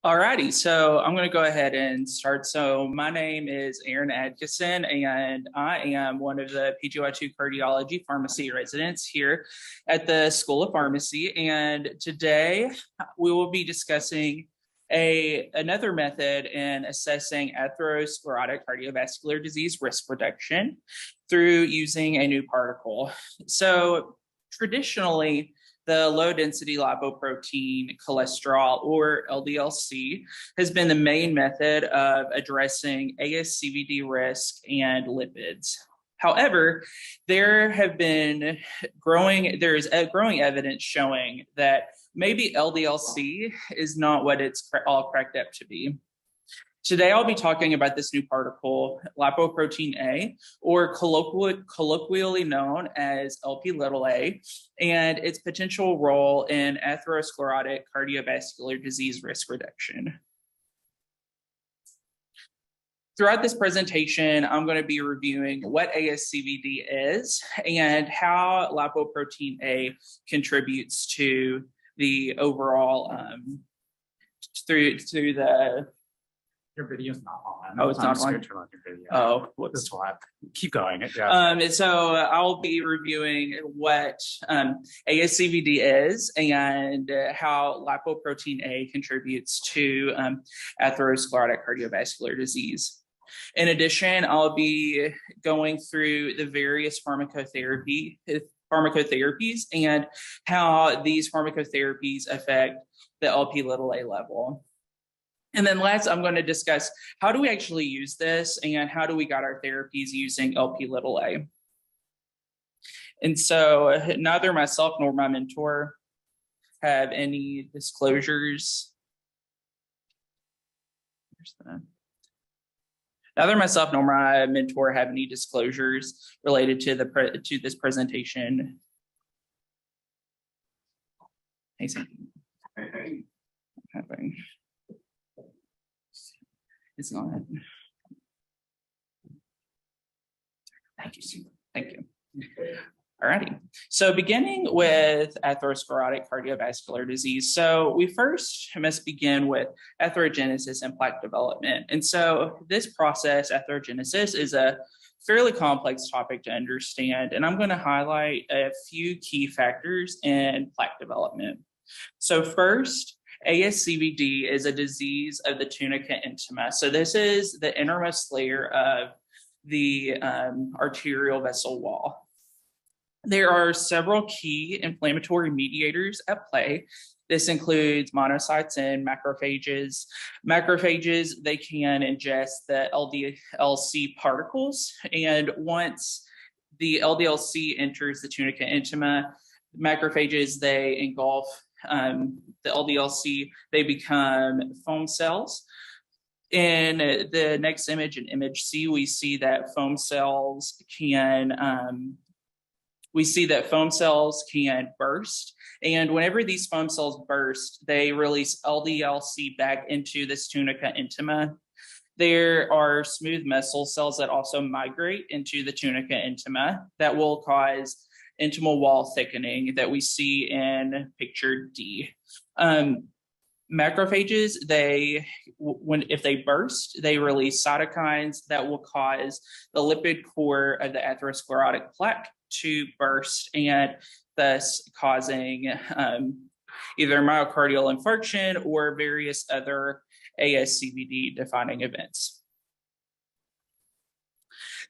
Alrighty, so I'm going to go ahead and start. So my name is Aaron Adkison, and I am one of the PGY2 cardiology pharmacy residents here at the School of Pharmacy. And today we will be discussing another method in assessing atherosclerotic cardiovascular disease risk reduction through using a new particle. So traditionally, the low density lipoprotein cholesterol, or LDLC, has been the main method of addressing ASCVD risk and lipids. However, there is growing evidence showing that maybe LDLC is not what it's all cracked up to be. Today, I'll be talking about this new particle, lipoprotein A, or colloquially known as Lp(a), and its potential role in atherosclerotic cardiovascular disease risk reduction. Throughout this presentation, I'm going to be reviewing what ASCVD is and how lipoprotein A contributes to the overall through the. Your video's not on. Oh, it's not on? Turn on your video. Oh, whoops. This will have, keep going. Yeah. So I'll be reviewing what ASCVD is and how lipoprotein A contributes to atherosclerotic cardiovascular disease. In addition, I'll be going through the various pharmacotherapies and how these pharmacotherapies affect the Lp(a) level. And then last, I'm going to discuss how do we actually use this and how do we got our therapies using Lp(a). And so neither myself nor my mentor have any disclosures. Neither myself nor my mentor have any disclosures related to this presentation. Hey, having. It's not. Thank you, Sue. Thank you. All righty. So beginning with atherosclerotic cardiovascular disease. So we first must begin with atherogenesis and plaque development. And so this process, atherogenesis, is a fairly complex topic to understand. And I'm going to highlight a few key factors in plaque development. So first, ASCVD is a disease of the tunica intima. So this is the innermost layer of the arterial vessel wall. There are several key inflammatory mediators at play. This includes monocytes and macrophages. Macrophages, they can ingest the LDLC particles, and once the LDLC enters the tunica intima, macrophages, they engulf the LDLC, they become foam cells. In the next image, in image C, we see that foam cells can burst. And whenever these foam cells burst, they release LDLC back into this tunica intima. There are smooth muscle cells that also migrate into the tunica intima that will cause intimal wall thickening that we see in picture D. Macrophages, if they burst, they release cytokines that will cause the lipid core of the atherosclerotic plaque to burst, and thus causing either myocardial infarction or various other ASCVD defining events.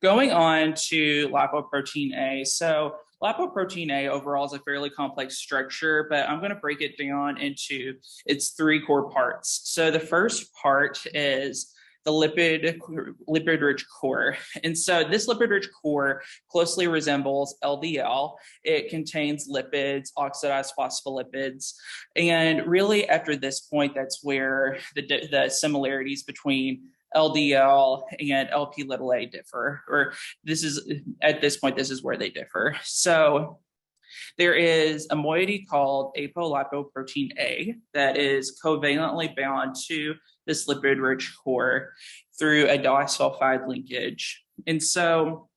Going on to lipoprotein A. So lipoprotein A overall is a fairly complex structure, but I'm going to break it down into its three core parts. So the first part is the lipid-rich core. And so this lipid-rich core closely resembles LDL. It contains lipids, oxidized phospholipids. And really after this point, that's where the similarities between LDL and Lp(a) differ, or at this point, this is where they differ. So there is a moiety called apolipoprotein A that is covalently bound to this lipid-rich core through a disulfide linkage. And so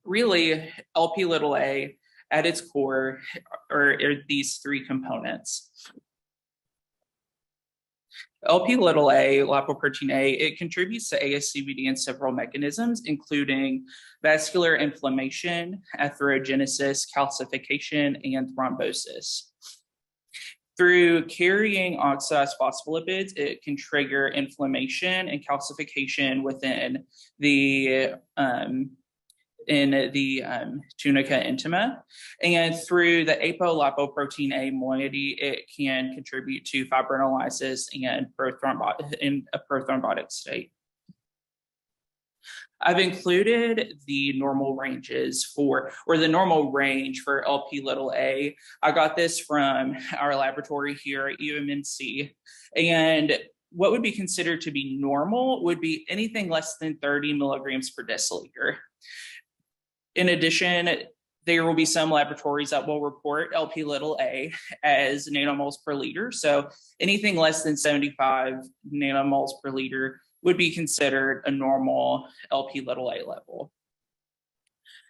really Lp(a) at its core are these three components. LP little a, lipoprotein A, it contributes to ASCVD in several mechanisms, including vascular inflammation, atherogenesis, calcification, and thrombosis. Through carrying oxidized phospholipids, it can trigger inflammation and calcification within the tunica intima, and through the apolipoprotein A moiety, it can contribute to fibrinolysis and in a prothrombotic state. I've included the normal ranges the normal range for LP little a. I got this from our laboratory here at UMMC, and what would be considered to be normal would be anything less than 30 milligrams per deciliter. In addition, there will be some laboratories that will report LP little a as nanomoles per liter. So anything less than 75 nanomoles per liter would be considered a normal LP little a level.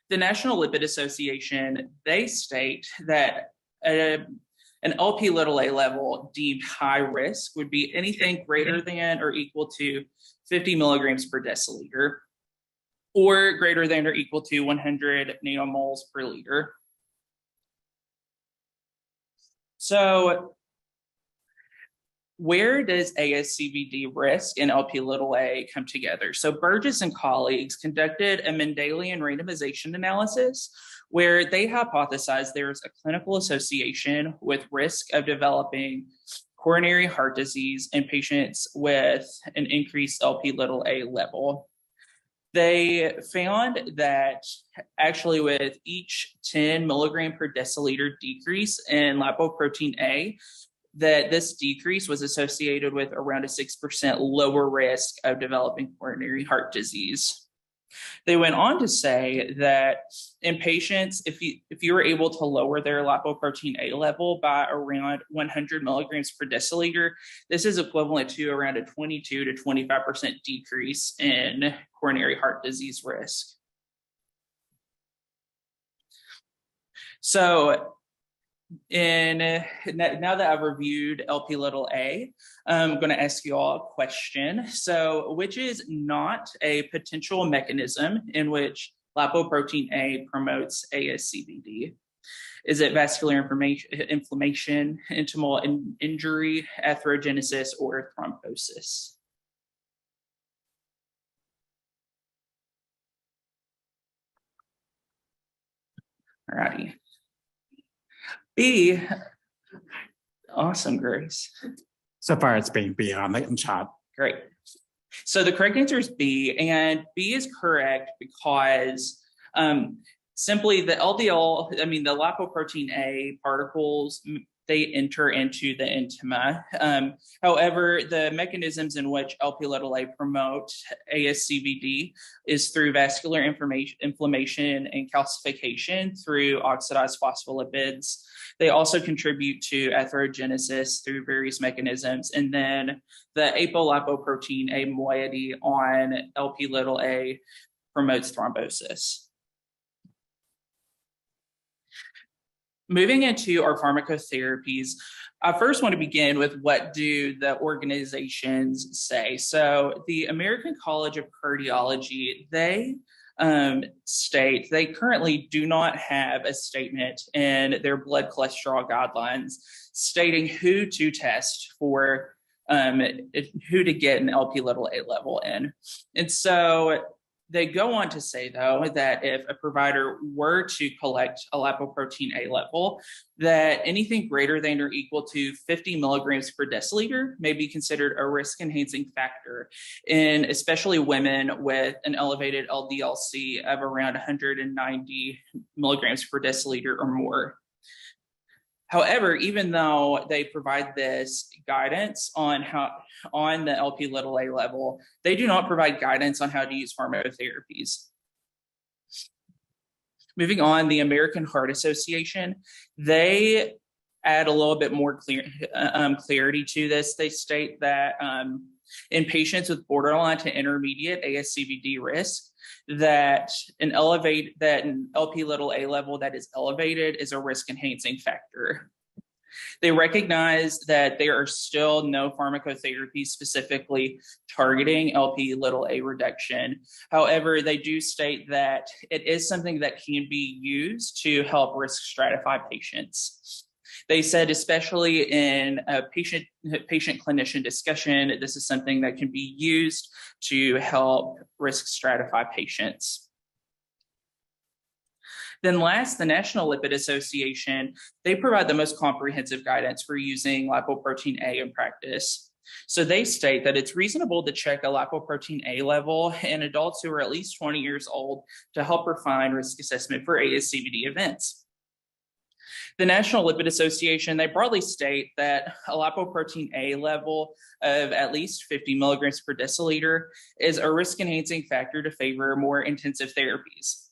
The National Lipid Association, they state that an LP little a level deemed high risk would be anything greater than or equal to 50 milligrams per deciliter, or greater than or equal to 100 nanomoles per liter. So where does ASCVD risk and LP little a come together? So Burgess and colleagues conducted a Mendelian randomization analysis where they hypothesized there's a clinical association with risk of developing coronary heart disease in patients with an increased LP little a level. They found that actually with each 10 milligram per deciliter decrease in lipoprotein A, that this decrease was associated with around a 6% lower risk of developing coronary heart disease. They went on to say that in patients, if you were able to lower their lipoprotein A level by around 100 milligrams per deciliter, this is equivalent to around a 22 to 25% decrease in coronary heart disease risk. So now that I've reviewed LP little a, I'm going to ask you all a question. So, which is not a potential mechanism in which lipoprotein A promotes ASCVD? Is it vascular inflammation, intimal injury, atherogenesis, or thrombosis? All righty. B. Awesome, Grace. So far, it's being B on the chat. Great. So the correct answer is B, and B is correct because simply the LDL, the lipoprotein A particles, they enter into the intima. However, the mechanisms in which LP little a promote ASCVD is through vascular inflammation and calcification through oxidized phospholipids. They also contribute to atherogenesis through various mechanisms. And then the apolipoprotein A moiety on LP little a promotes thrombosis. Moving into our pharmacotherapies, I first want to begin with what do the organizations say. So the American College of Cardiology, they state they currently do not have a statement in their blood cholesterol guidelines stating who to test for, who to get an LP little a level in. And so they go on to say, though, that if a provider were to collect a lipoprotein A level, that anything greater than or equal to 50 milligrams per deciliter may be considered a risk-enhancing factor in especially women with an elevated LDL-C of around 190 milligrams per deciliter or more. However, even though they provide this guidance on the LP little a level, they do not provide guidance on how to use pharmacotherapies. Moving on, the American Heart Association, they add a little bit more clarity to this. They state that in patients with borderline to intermediate ASCVD risk, that an LP little a level that is elevated is a risk enhancing factor. They recognize that there are still no pharmacotherapies specifically targeting Lp(a) reduction. However, they do state that it is something that can be used to help risk stratify patients. They said, especially in a patient-clinician discussion, this is something that can be used to help risk stratify patients. Then last, the National Lipid Association, they provide the most comprehensive guidance for using lipoprotein A in practice. So they state that it's reasonable to check a lipoprotein A level in adults who are at least 20 years old to help refine risk assessment for ASCVD events. The National Lipid Association, they broadly state that a lipoprotein A level of at least 50 milligrams per deciliter is a risk-enhancing factor to favor more intensive therapies.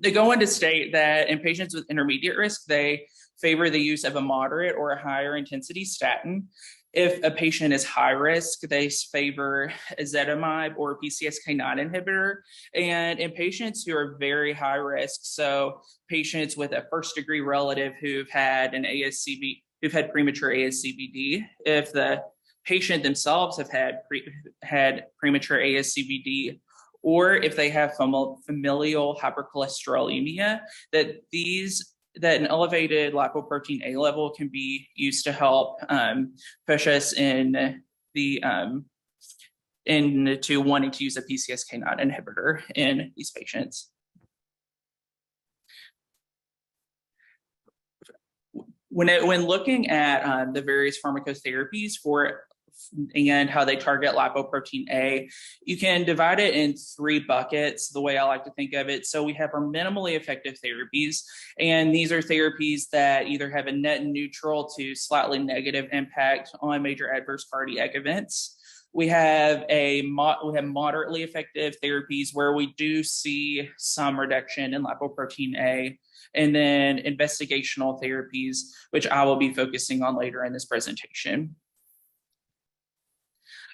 They go on to state that in patients with intermediate risk, they favor the use of a moderate or a higher intensity statin. If a patient is high risk, they favor ezetimibe or PCSK9 inhibitor. And in patients who are very high risk, so patients with a first degree relative who've had an who've had premature ASCVD, if the patient themselves have had premature ASCVD, or if they have familial hypercholesterolemia, that an elevated lipoprotein A level can be used to help push us into wanting to use a PCSK9 inhibitor in these patients. When looking at the various pharmacotherapies and how they target lipoprotein A, you can divide it in three buckets, the way I like to think of it. So we have our minimally effective therapies, and these are therapies that either have a net neutral to slightly negative impact on major adverse cardiac events. We have moderately effective therapies where we do see some reduction in lipoprotein A, and then investigational therapies, which I will be focusing on later in this presentation.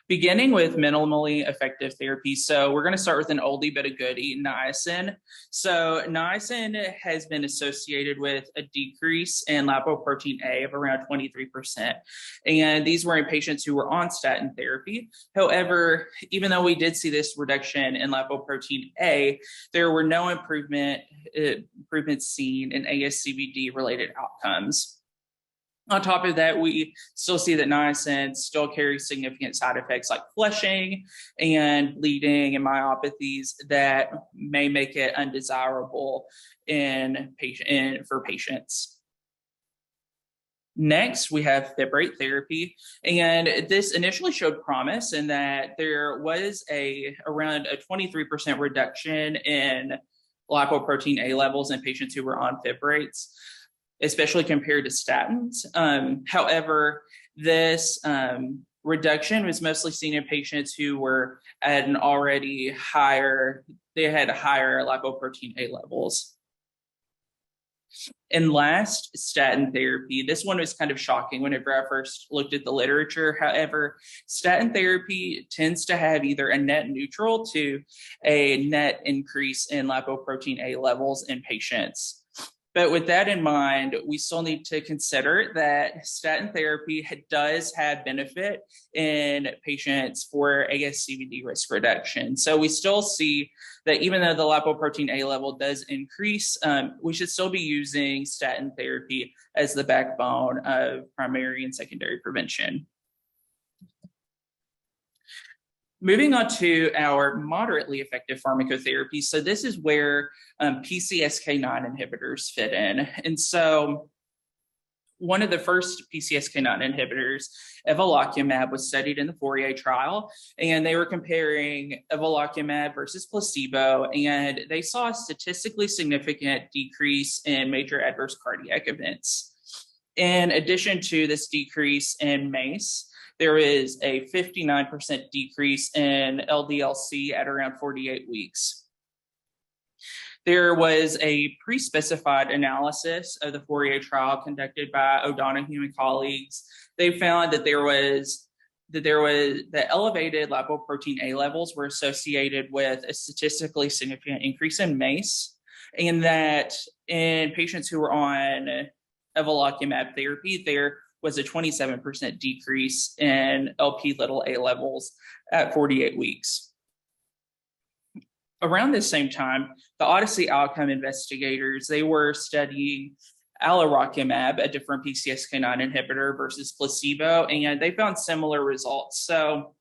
Beginning with minimally effective therapy. So we're going to start with an oldie but a goodie, niacin. So niacin has been associated with a decrease in lipoprotein A of around 23%. And these were in patients who were on statin therapy. However, even though we did see this reduction in lipoprotein A, there were no improvements seen in ASCVD related outcomes. On top of that, we still see that niacin still carries significant side effects like flushing and bleeding and myopathies that may make it undesirable for patients. Next, we have fibrate therapy, and this initially showed promise in that there was around a 23% reduction in lipoprotein A levels in patients who were on fibrates, especially compared to statins. However, this reduction was mostly seen in patients who were at an already higher lipoprotein A levels. And last, statin therapy. This one was kind of shocking whenever I first looked at the literature. However, statin therapy tends to have either a net neutral to a net increase in lipoprotein A levels in patients. But with that in mind, we still need to consider that statin therapy does have benefit in patients for ASCVD risk reduction. So we still see that even though the lipoprotein A level does increase, we should still be using statin therapy as the backbone of primary and secondary prevention. Moving on to our moderately effective pharmacotherapy. So this is where PCSK9 inhibitors fit in. And so one of the first PCSK9 inhibitors, evolocumab, was studied in the Fourier trial, and they were comparing evolocumab versus placebo, and they saw a statistically significant decrease in major adverse cardiac events. In addition to this decrease in MACE, there is a 59% decrease in LDL-C at around 48 weeks. There was a pre-specified analysis of the Fourier trial conducted by O'Donoghue and colleagues. They found that that elevated lipoprotein A levels were associated with a statistically significant increase in MACE, and that in patients who were on evolocumab therapy, there was a 27% decrease in Lp(a) levels at 48 weeks. Around this same time, the Odyssey outcome investigators, they were studying alirocumab, a different PCSK9 inhibitor, versus placebo, and they found similar results. So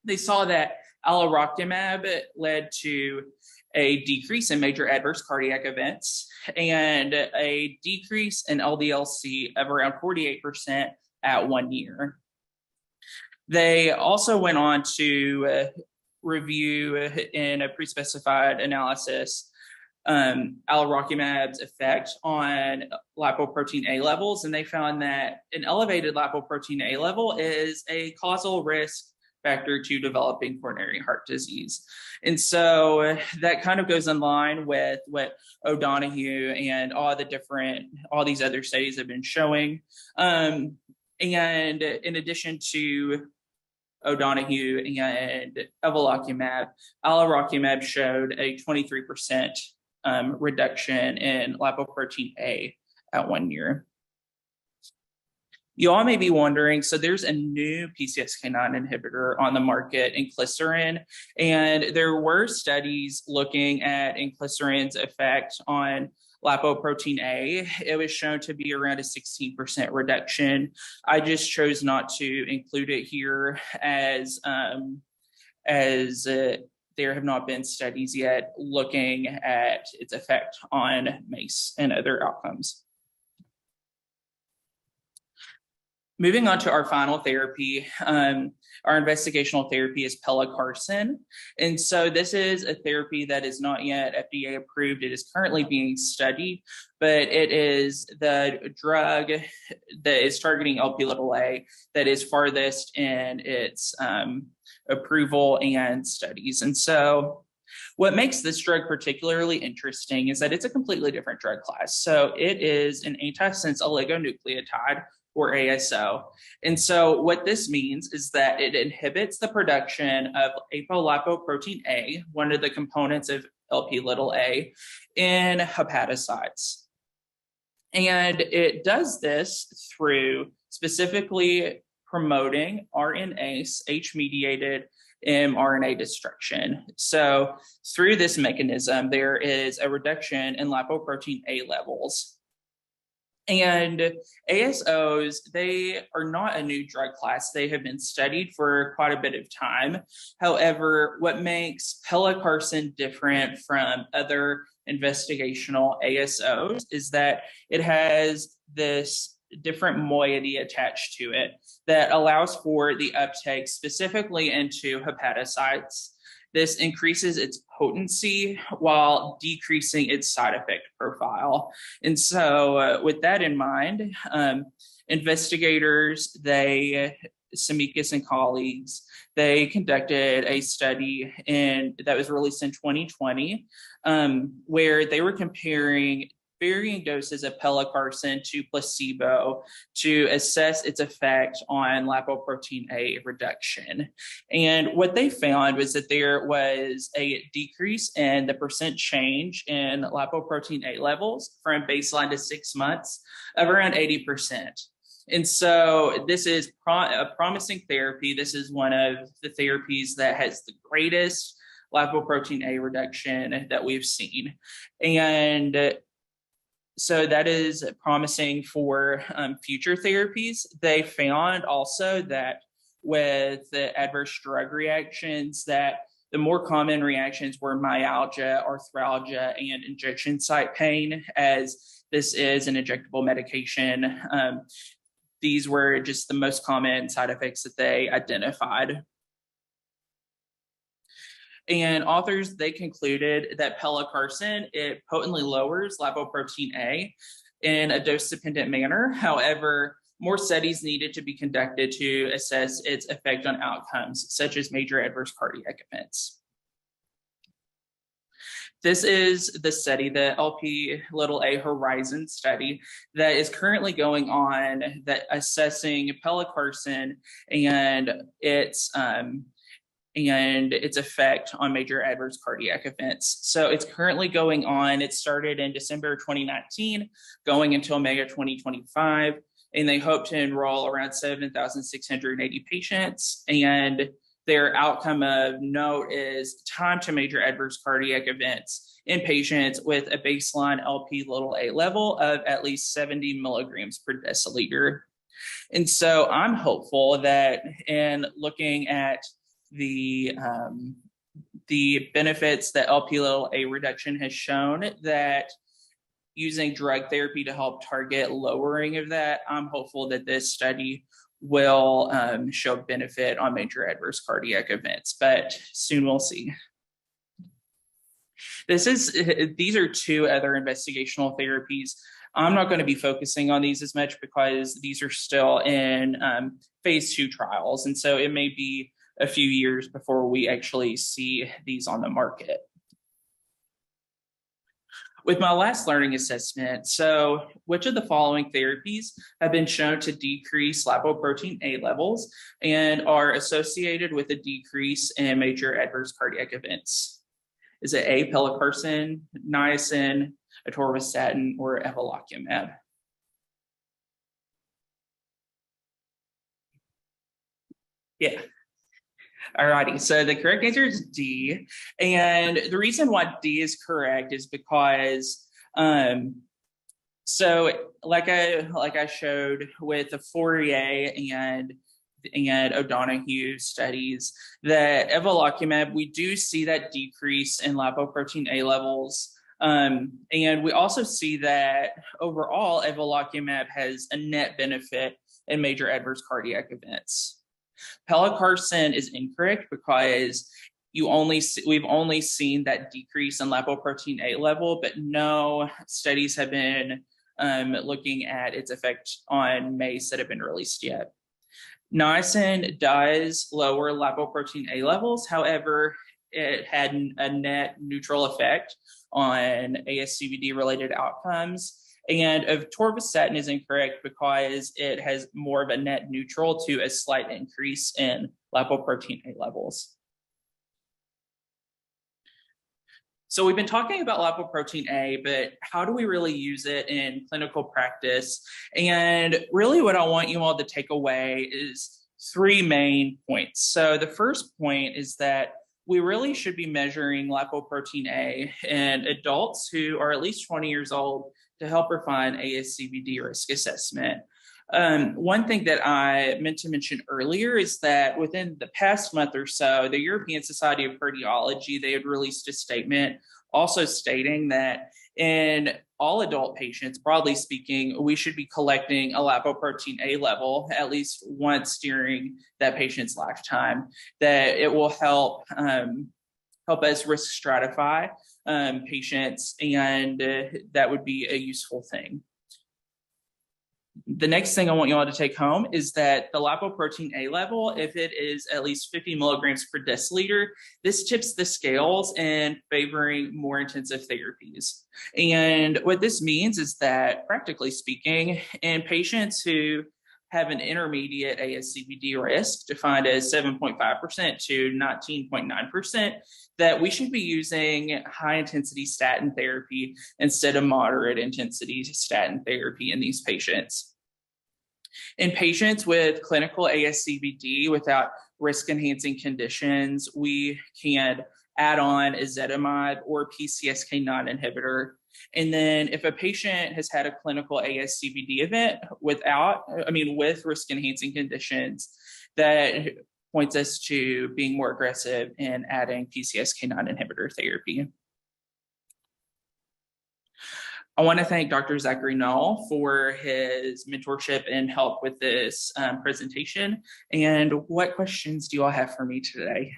they saw that alirocumab led to a decrease in major adverse cardiac events and a decrease in LDL-C of around 48% at 1 year. They also went on to review in a pre-specified analysis alirocumab's effect on lipoprotein A levels, and they found that an elevated lipoprotein A level is a causal risk factor to developing coronary heart disease. And so that kind of goes in line with what O'Donoghue and all these other studies have been showing. And in addition to O'Donoghue and evolocumab, alirocumab showed a 23% reduction in lipoprotein A at 1 year. You all may be wondering, so there's a new PCSK9 inhibitor on the market, inclisiran, and there were studies looking at inclisiran's effect on lipoprotein A. It was shown to be around a 16% reduction. I just chose not to include it here as there have not been studies yet looking at its effect on MACE and other outcomes. Moving on to our final therapy, our investigational therapy is pelacarsen. And so this is a therapy that is not yet FDA approved. It is currently being studied, but it is the drug that is targeting Lp(a) that is farthest in its approval and studies. And so what makes this drug particularly interesting is that it's a completely different drug class. So it is an antisense oligonucleotide, or ASO. And so what this means is that it inhibits the production of apolipoprotein A, one of the components of Lp(a), in hepatocytes. And it does this through specifically promoting RNase H-mediated mRNA destruction. So through this mechanism, there is a reduction in lipoprotein A levels. And ASOs, they are not a new drug class. They have been studied for quite a bit of time. However, what makes pelacarsen different from other investigational ASOs is that it has this different moiety attached to it that allows for the uptake specifically into hepatocytes. This increases its potency while decreasing its side effect profile. And so with that in mind, investigators, Semikis and colleagues, they conducted a study that was released in 2020, where they were comparing varying doses of pelacarsen to placebo to assess its effect on lipoprotein A reduction. And what they found was that there was a decrease in the percent change in lipoprotein A levels from baseline to 6 months of around 80%. And so this is a promising therapy. This is one of the therapies that has the greatest lipoprotein A reduction that we've seen. And so that is promising for future therapies. They found also that with the adverse drug reactions, that the more common reactions were myalgia, arthralgia, and injection site pain, as this is an injectable medication. These were just the most common side effects that they identified. And authors, they concluded that pelacarsen, it potently lowers lipoprotein A in a dose-dependent manner. However, more studies needed to be conducted to assess its effect on outcomes, such as major adverse cardiac events. This is the study, the Lp(a) Horizon study, that is currently going on, that assessing pelacarsen and its and its effect on major adverse cardiac events. So it's currently going on. It started in December 2019, going until May of 2025, and they hope to enroll around 7,680 patients. And their outcome of note is time to major adverse cardiac events in patients with a baseline Lp(a) level of at least 70 milligrams per deciliter. And so I'm hopeful that in looking at the benefits that Lp(a) reduction has shown, that using drug therapy to help target lowering of that, I'm hopeful that this study will show benefit on major adverse cardiac events, but soon we'll see. These are two other investigational therapies. I'm not going to be focusing on these as much because these are still in phase 2 trials. And so it may be a few years before we actually see these on the market. With my last learning assessment, so which of the following therapies have been shown to decrease lipoprotein A levels and are associated with a decrease in major adverse cardiac events? Is it A, pelacarsen, niacin, atorvastatin, or evolocumab? Yeah. All righty, so the correct answer is D. And the reason why D is correct is because, so like I showed with the Fourier and O'Donoghue studies, that evolocumab, we do see that decrease in lipoprotein A levels. And we also see that overall evolocumab has a net benefit in major adverse cardiac events. Pelacarsen is incorrect because we've only seen that decrease in lipoprotein A level, but no studies have been looking at its effect on MACE that have been released yet. Niacin does lower lipoprotein A levels. However, it had a net neutral effect on ASCVD related outcomes. And atorvastatin is incorrect because it has more of a net neutral to a slight increase in lipoprotein A levels. So we've been talking about lipoprotein A, but how do we really use it in clinical practice? And really what I want you all to take away is 3 main points. So the first point is that we really should be measuring lipoprotein A in adults who are at least 20 years old to help refine ASCVD risk assessment. One thing that I meant to mention earlier is that within the past month or so, the European Society of Cardiology, they had released a statement also stating that in all adult patients, broadly speaking, we should be collecting a lipoprotein A level at least once during that patient's lifetime, that it will help us risk stratify patients, and that would be a useful thing. The next thing I want you all to take home is that the lipoprotein A level, if it is at least 50 milligrams per deciliter, this tips the scales in favoring more intensive therapies. And what this means is that, practically speaking, in patients who have an intermediate ASCVD risk, defined as 7.5% to 19.9%, that we should be using high-intensity statin therapy instead of moderate-intensity statin therapy in these patients. In patients with clinical ASCVD without risk-enhancing conditions, we can add on ezetimibe or PCSK9 inhibitor. And then if a patient has had a clinical ASCVD event with risk-enhancing conditions, that points us to being more aggressive in adding PCSK9 inhibitor therapy. I want to thank Dr. Zachary Null for his mentorship and help with this presentation. And what questions do you all have for me today?